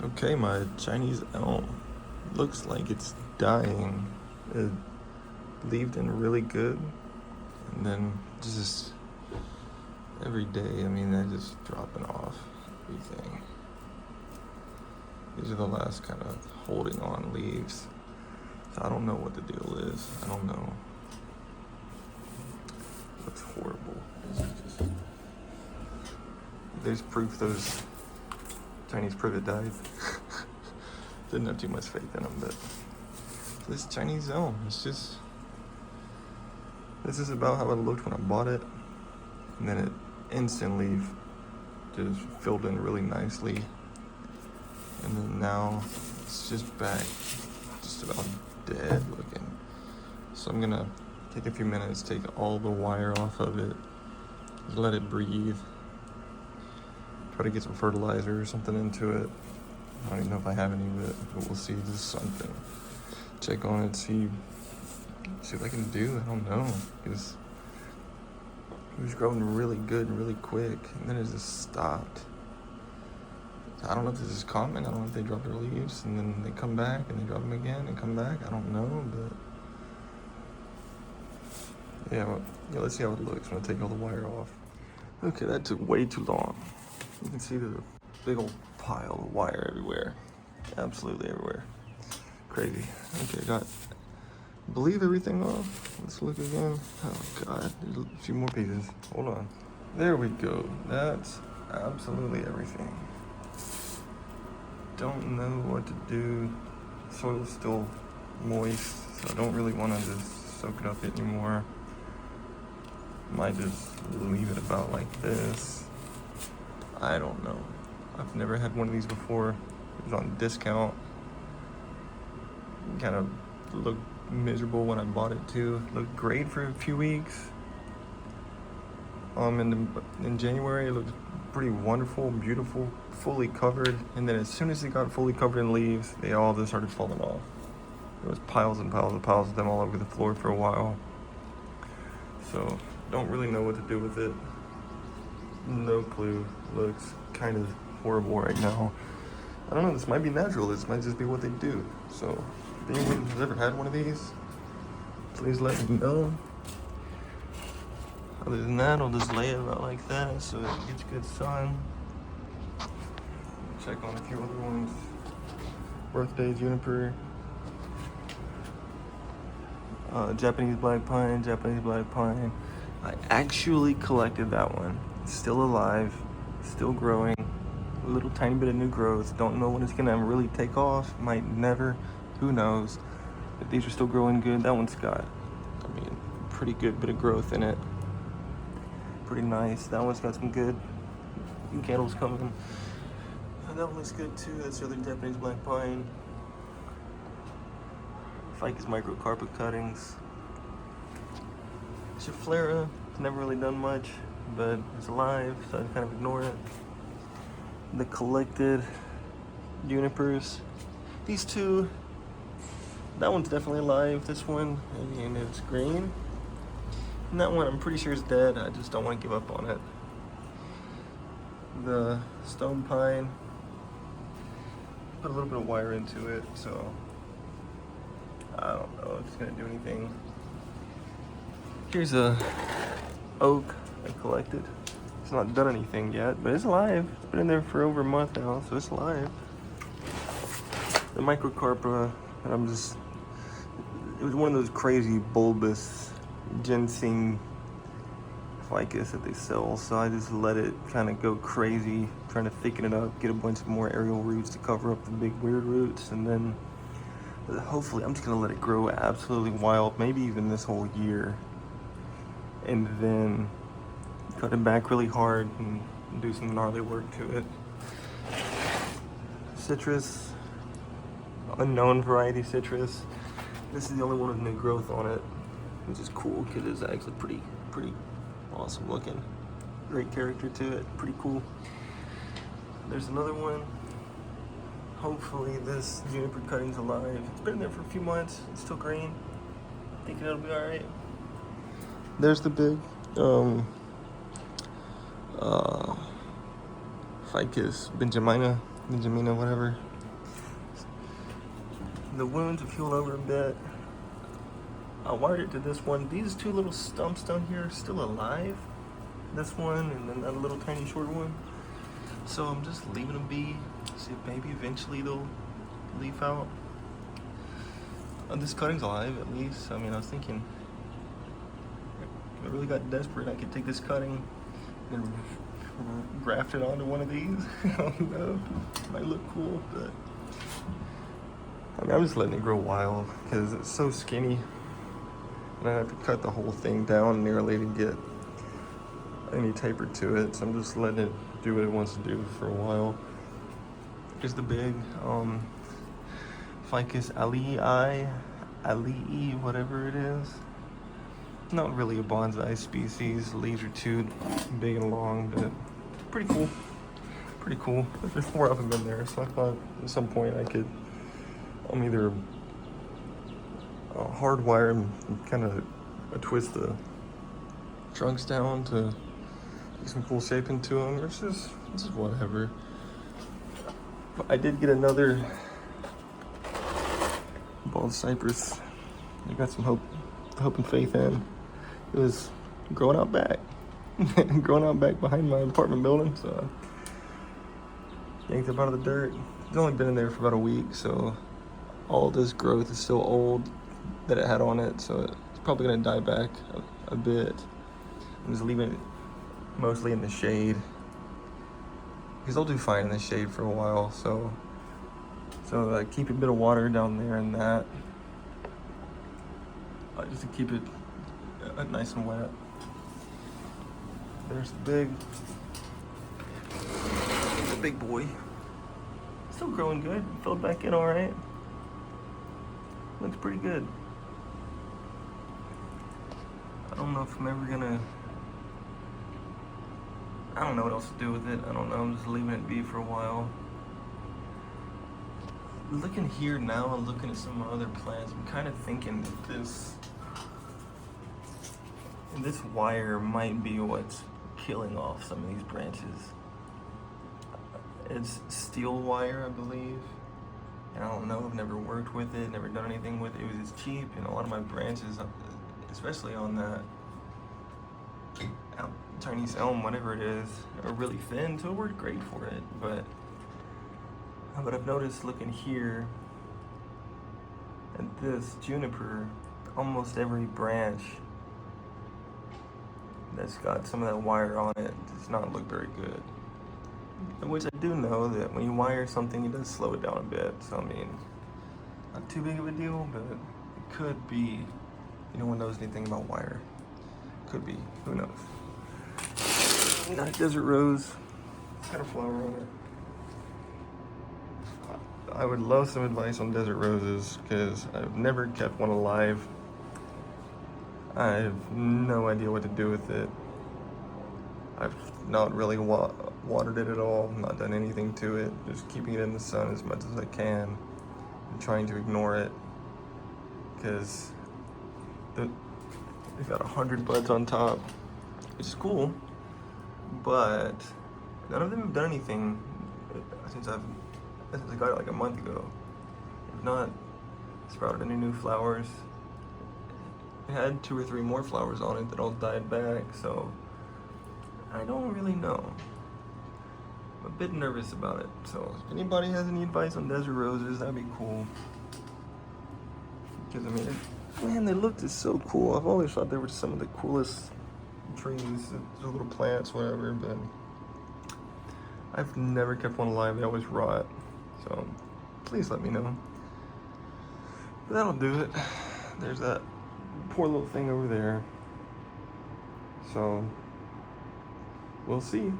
Okay, my Chinese elm looks like it's dying. It leaved in really good, and then just every day, I mean, they're just dropping off everything. These are the last kind of holding on leaves. So I don't know what the deal is. I don't know. It looks horrible. There's proof those Chinese privet died. Didn't have too much faith in them, but this Chinese elm, it's just, this is about how it looked when I bought it, and then it instantly just filled in really nicely, and then now it's just back, just about dead looking. So I'm gonna take a few minutes, take all the wire off of it, let it breathe, try to get some fertilizer or something into it. I don't even know if I have any of it, but we'll see. Just something. Check on it, see what I can do. I don't know. It was growing really good and really quick, and then it just stopped. I don't know if this is common. I don't know if they drop their leaves and then they come back and they drop them again and come back. I don't know, but yeah, let's see how it looks when I take all the wire off. Okay, that took way too long. You can see the big old pile of wire everywhere. Absolutely everywhere. Crazy. Okay, got, believe everything off. Let's look again. Oh God, there's a few more pieces. Hold on. There we go. That's absolutely everything. Don't know what to do. Soil's still moist, so I don't really want to just soak it up anymore. Might just leave it about like this. I don't know. I've never had one of these before. It was on discount. Kind of looked miserable when I bought it too. Looked great for a few weeks. In January, it looked pretty wonderful, beautiful, fully covered. And then as soon as it got fully covered in leaves, they all just started falling off. There was piles and piles and piles of them all over the floor for a while. So don't really know what to do with it. No clue. Looks kind of horrible right now. I don't know, this might be natural. This might just be what they do. So if anyone has ever had one of these, please let me know. Other than that, I'll just lay it out like that so it gets good sun. Check on a few other ones. Birthday juniper. Japanese black pine. I actually collected that one. It's still alive, still growing. A little tiny bit of new growth. Don't know when it's gonna really take off. Might never. Who knows? But these are still growing good. That one's got, I mean, pretty good bit of growth in it. Pretty nice. That one's got some good candles coming. And that one looks good too. That's the other Japanese black pine. Ficus microcarpet cuttings. Schefflera, it's never really done much, but it's alive, so I kind of ignore it. The collected junipers. These two, that one's definitely alive. This one, I mean, it's green. And that one I'm pretty sure is dead. I just don't want to give up on it. The stone pine, put a little bit of wire into it, so I don't know if it's gonna do anything. Here's a oak I collected. It's not done anything yet, but it's alive. It's been in there for over a month now, so it's alive. The microcarpa, it was one of those crazy bulbous ginseng ficus that they sell, so I just let it kind of go crazy, trying to thicken it up, get a bunch of more aerial roots to cover up the big weird roots, and then hopefully I'm just gonna let it grow absolutely wild, maybe even this whole year, and then cut it back really hard and do some gnarly work to it. Citrus, unknown variety citrus. This is the only one with new growth on it, which is cool because it's actually pretty awesome looking. Great character to it, pretty cool. There's another one. Hopefully this juniper cutting's alive. It's been there for a few months, it's still green. Thinking it'll be all right. There's the big Ficus Benjamina, whatever. The wounds have healed over a bit. I wired it to this one. These two little stumps down here are still alive. This one and then that little tiny short one. So I'm just leaving them be. See if maybe eventually they'll leaf out. This cutting's alive at least. I mean, I was thinking if I really got desperate, I could take this cutting and graft it onto one of these. I don't know. It might look cool, but I mean, I'm just letting it grow wild because it's so skinny. And I have to cut the whole thing down nearly to get any taper to it. So I'm just letting it do what it wants to do for a while. Here's the big Ficus alii, whatever it is. Not really a bonsai species. Leaves are too big and long, but pretty cool. Pretty cool. There's 4 of them in there, so I thought at some point I could either hardwire and kind of twist the trunks down to get some cool shape into them, or just whatever. But I did get another bald cypress. I got some hope and faith in. It was growing out back. Growing out back behind my apartment building, so I yanked it up out of the dirt. It's only been in there for about a week, so all this growth is still old that it had on it, so it's probably gonna die back a bit. I'm just leaving it mostly in the shade because I'll do fine in the shade for a while. So I keep a bit of water down there in that, just to keep it nice and wet. There's the big boy. Still growing good. Filled back in all right. Looks pretty good. I don't know if I'm ever gonna. I don't know what else to do with it. I don't know. I'm just leaving it be for a while. Looking here now and looking at some of my other plants, I'm kind of thinking that this wire might be what's killing off some of these branches. It's steel wire, I believe. And I don't know, I've never worked with it, never done anything with it. It was just cheap, and a lot of my branches, especially on that Chinese elm, whatever it is, are really thin, so it worked great for it. But I've noticed looking here at this juniper, almost every branch that's got some of that wire on it does not look very good. Which I do know that when you wire something, it does slow it down a bit. So I mean, not too big of a deal, but it could be. No one knows anything about wire. Could be. Who knows? Got a desert rose. It's got a flower on it. I would love some advice on desert roses because I've never kept one alive. I have no idea what to do with it. I've not really watered it at all, not done anything to it, just keeping it in the sun as much as I can and trying to ignore it because they've got 100 buds on top, which is cool, but none of them have done anything since I got it like a month ago. If not sprouted any new flowers. It had 2 or 3 more flowers on it that all died back, so I don't really know. I'm a bit nervous about it, so if anybody has any advice on desert roses, that'd be cool. Because I mean, man, they looked just so cool. I've always thought they were some of the coolest trees, the little plants, whatever, but I've never kept one alive. They always rot, so please let me know. But that'll do it. There's that poor little thing over there. So we'll see.